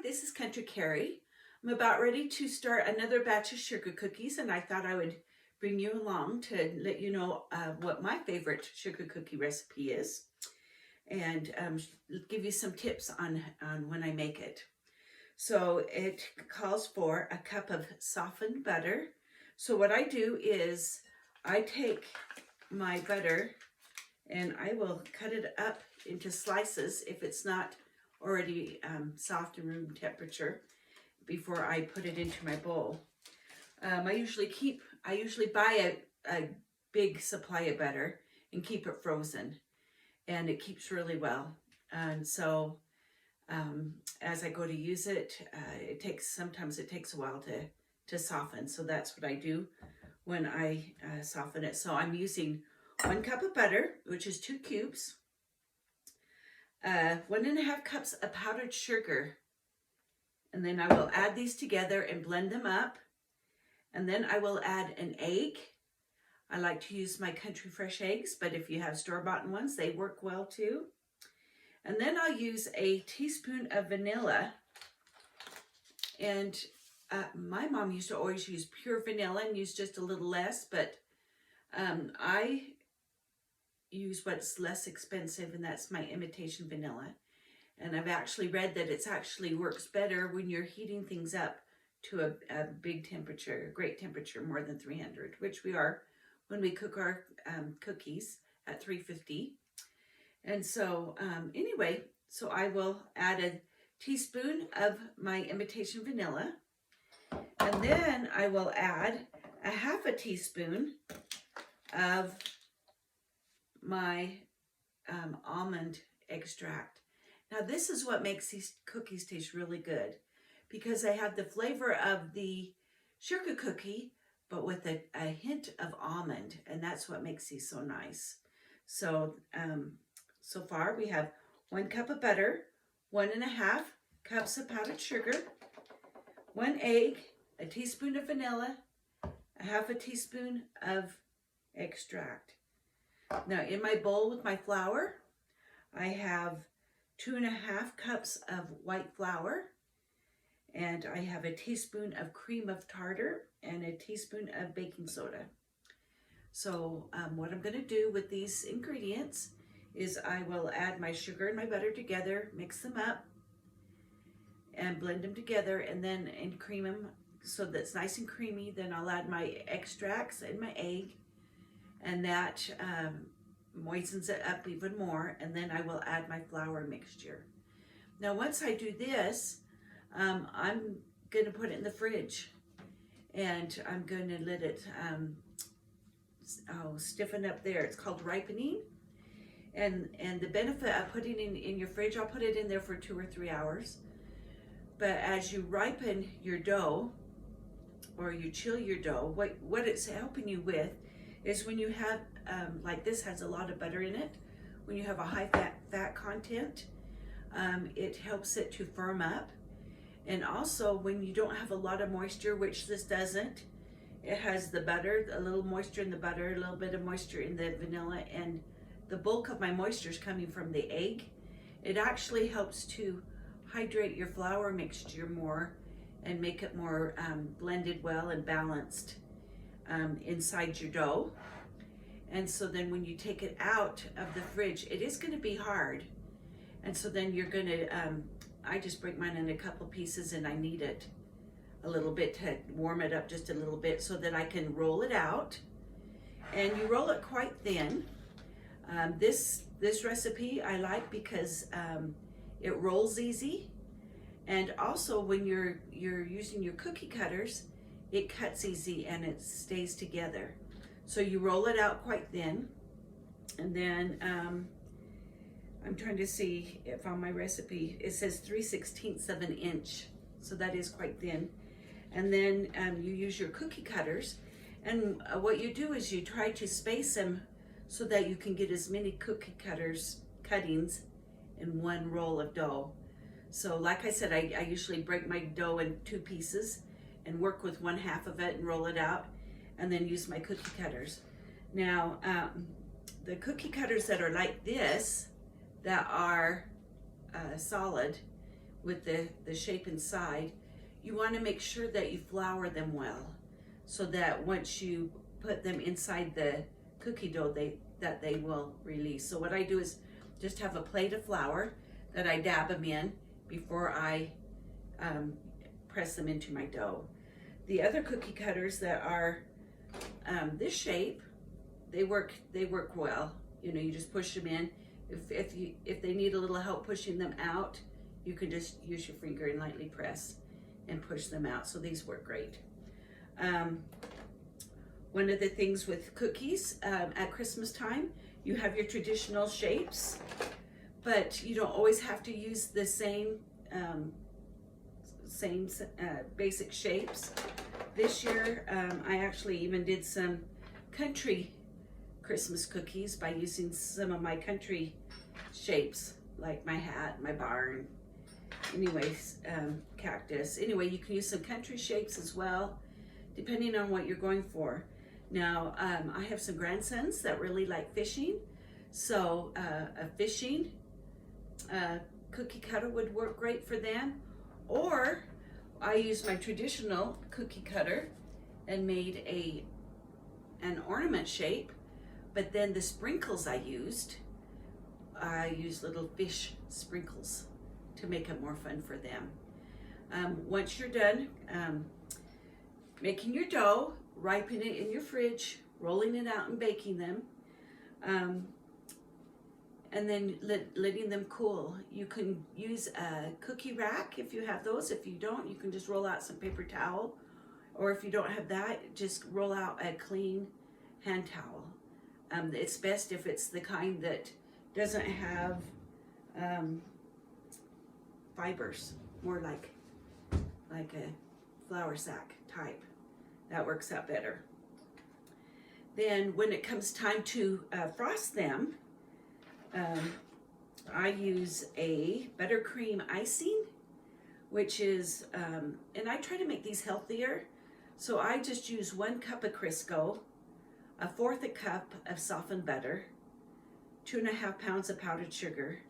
Hi, this is Country Carrie. I'm about ready to start another batch of sugar cookies, and I thought I would bring you along to let you know what my favorite sugar cookie recipe is, and give you some tips on when I make it. So it calls for a cup of softened butter. So what I do is I take my butter and I will cut it up into slices if it's not already soft and room temperature before I put it into my bowl. I usually buy a big supply of butter and keep it frozen, and it keeps really well. And so as I go to use it, sometimes it takes a while to soften. So that's what I do when I soften it. So I'm using 1 cup of butter, which is 2 cubes, 1.5 cups of powdered sugar, and then I will add these together and blend them up. And then I will add an egg. I like to use my Country Fresh eggs, but if you have store-bought ones, they work well too. And then I'll use a teaspoon of vanilla. And my mom used to always use pure vanilla and use just a little less, but I use what's less expensive, and that's my imitation vanilla. And I've actually read that it actually works better when you're heating things up to a big temperature, a great temperature, more than 300, which we are when we cook our cookies at 350. And so anyway, so I will add a teaspoon of my imitation vanilla, and then I will add a 1/2 teaspoon of my almond extract. Now this is what makes these cookies taste really good, because they have the flavor of the sugar cookie, but with a hint of almond, and that's what makes these so nice. So so far we have 1 cup of butter, 1.5 cups of powdered sugar, 1 egg, a teaspoon of vanilla, a 1/2 teaspoon of extract. Now in my bowl with my flour, I have 2.5 cups of white flour, and I have a teaspoon of cream of tartar and a teaspoon of baking soda. So what I'm going to do with these ingredients is I will add my sugar and my butter together, mix them up, and blend them together, and then cream them so that's nice and creamy. Then I'll add my extracts and my egg, and that moistens it up even more, and then I will add my flour mixture. Now once I do this, I'm going to put it in the fridge, and I'm going to let it stiffen up there. It's called ripening, and the benefit of putting it in your fridge, I'll put it in there for 2 or 3 hours. But as you ripen your dough, or you chill your dough, what it's helping you with is when you have, like this has a lot of butter in it, when you have a high fat content, it helps it to firm up. And also when you don't have a lot of moisture, which this doesn't, it has the butter, a little moisture in the butter, a little bit of moisture in the vanilla, and the bulk of my moisture is coming from the egg. It actually helps to hydrate your flour mixture more and make it more blended well and balanced inside your dough. And so then when you take it out of the fridge, it is going to be hard. And so then you're going to, I just break mine in a couple pieces, and I knead it a little bit to warm it up just a little bit so that I can roll it out. And you roll it quite thin. This recipe I like because it rolls easy, and also when you're using your cookie cutters, it cuts easy and it stays together. So you roll it out quite thin, and then I'm trying to see if on my recipe it says 3/16 of an inch, so that is quite thin. And then you use your cookie cutters, and what you do is you try to space them so that you can get as many cookie cuttings in one roll of dough. So like I said, I usually break my dough in 2 pieces and work with 1/2 of it and roll it out, and then use my cookie cutters. Now, the cookie cutters that are like this, that are solid, with the shape inside, you want to make sure that you flour them well, so that once you put them inside the cookie dough, that they will release. So what I do is just have a plate of flour that I dab them in before I press them into my dough. The other cookie cutters that are this shape, they work well. You know, you just push them in. If they need a little help pushing them out, you can just use your finger and lightly press and push them out. So these work great. One of the things with cookies at Christmas time, you have your traditional shapes, but you don't always have to use the same basic shapes. This year, I actually even did some country Christmas cookies by using some of my country shapes, like my hat, my barn, anyways, cactus. Anyway, you can use some country shapes as well, depending on what you're going for. Now, I have some grandsons that really like fishing, so a fishing cookie cutter would work great for them. Or I used my traditional cookie cutter and made an ornament shape, but then the sprinkles I used little fish sprinkles to make it more fun for them. Once you're done making your dough, ripen it in your fridge, rolling it out and baking them, and then letting them cool. You can use a cookie rack if you have those. If you don't, you can just roll out some paper towel, or if you don't have that, just roll out a clean hand towel. It's best if it's the kind that doesn't have fibers, more like a flour sack type. That works out better. Then when it comes time to frost them, I use a buttercream icing, which is, and I try to make these healthier. So I just use 1 cup of Crisco, 1/4 a cup of softened butter, 2.5 pounds of powdered sugar,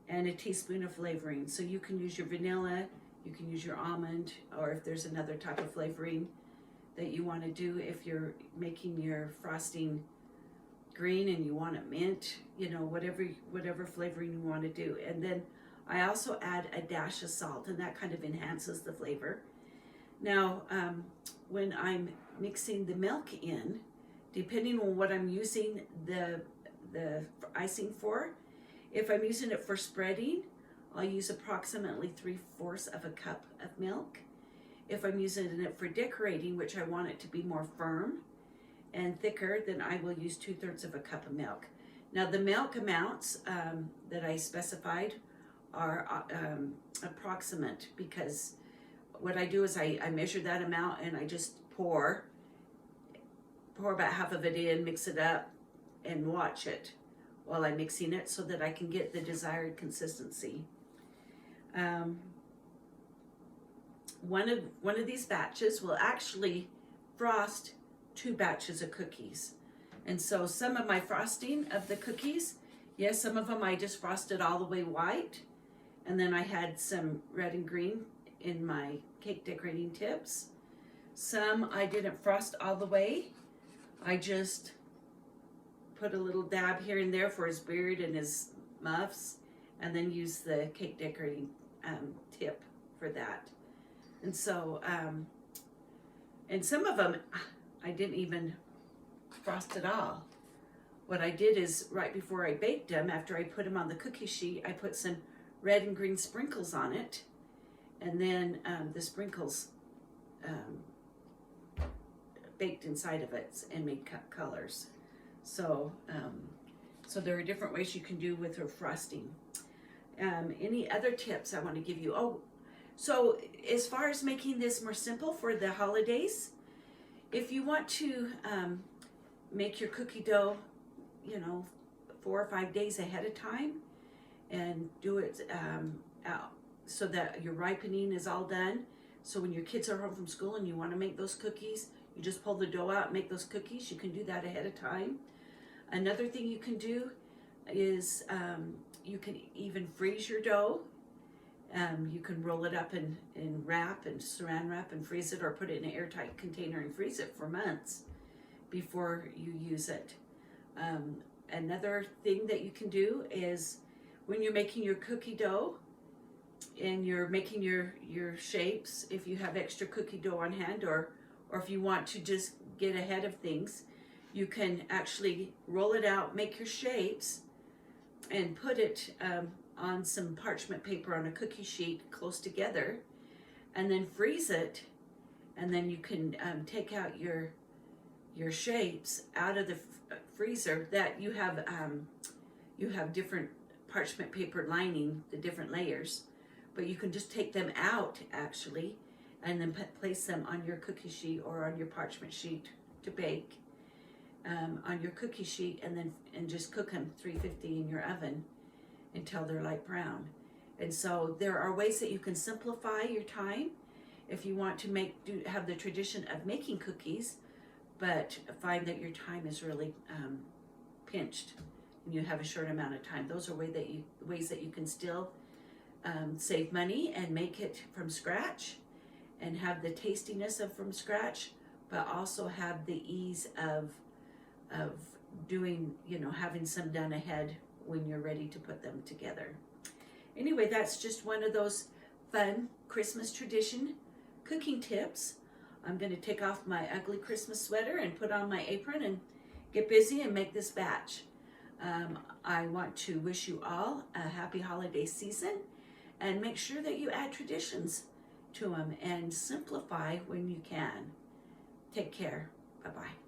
and a teaspoon of flavoring. So you can use your vanilla, you can use your almond, or if there's another type of flavoring that you want to do, if you're making your frosting green and you want it mint, you know, whatever flavoring you want to do. And then I also add a dash of salt, and that kind of enhances the flavor. Now, when I'm mixing the milk in, depending on what I'm using the icing for, if I'm using it for spreading, I'll use approximately 3/4 of a cup of milk. If I'm using it for decorating, which I want it to be more firm and thicker, then I will use 2/3 of a cup of milk. Now the milk amounts that I specified are approximate, because what I do is I measure that amount and I just pour about half of it in, mix it up, and watch it while I'm mixing it so that I can get the desired consistency. One of these batches will actually frost 2 batches of cookies. And so some of my frosting of the cookies, yes, some of them I just frosted all the way white, and then I had some red and green in my cake decorating tips. Some I didn't frost all the way. I just put a little dab here and there for his beard and his muffs, and then use the cake decorating tip for that. And so, and some of them I didn't even frost at all. What I did is, right before I baked them, after I put them on the cookie sheet, I put some red and green sprinkles on it, and then the sprinkles baked inside of it and made colors. So, so there are different ways you can do with her frosting. Any other tips I want to give you? Oh, so as far as making this more simple for the holidays, if you want to make your cookie dough, you know, 4 or 5 days ahead of time, and do it out so that your ripening is all done. So when your kids are home from school and you want to make those cookies, you just pull the dough out and make those cookies. You can do that ahead of time. Another thing you can do is you can even freeze your dough You can roll it up in wrap and saran wrap and freeze it, or put it in an airtight container and freeze it for months before you use it. Another thing that you can do is when you're making your cookie dough and you're making your shapes, if you have extra cookie dough on hand, or if you want to just get ahead of things, you can actually roll it out, make your shapes, and put it on some parchment paper on a cookie sheet close together, and then freeze it, and then you can take out your shapes out of the freezer. That you have different parchment paper lining the different layers, but you can just take them out actually, and then place them on your cookie sheet or on your parchment sheet to bake on your cookie sheet, and just cook them 350 in your oven until they're light brown. And so there are ways that you can simplify your time if you want to have the tradition of making cookies, but find that your time is really pinched and you have a short amount of time. Those are ways that you can still save money and make it from scratch and have the tastiness of from scratch, but also have the ease of doing, having some done ahead when you're ready to put them together. Anyway, that's just one of those fun Christmas tradition cooking tips. I'm going to take off my ugly Christmas sweater and put on my apron and get busy and make this batch. I want to wish you all a happy holiday season, and make sure that you add traditions to them and simplify when you can. Take care. Bye-bye.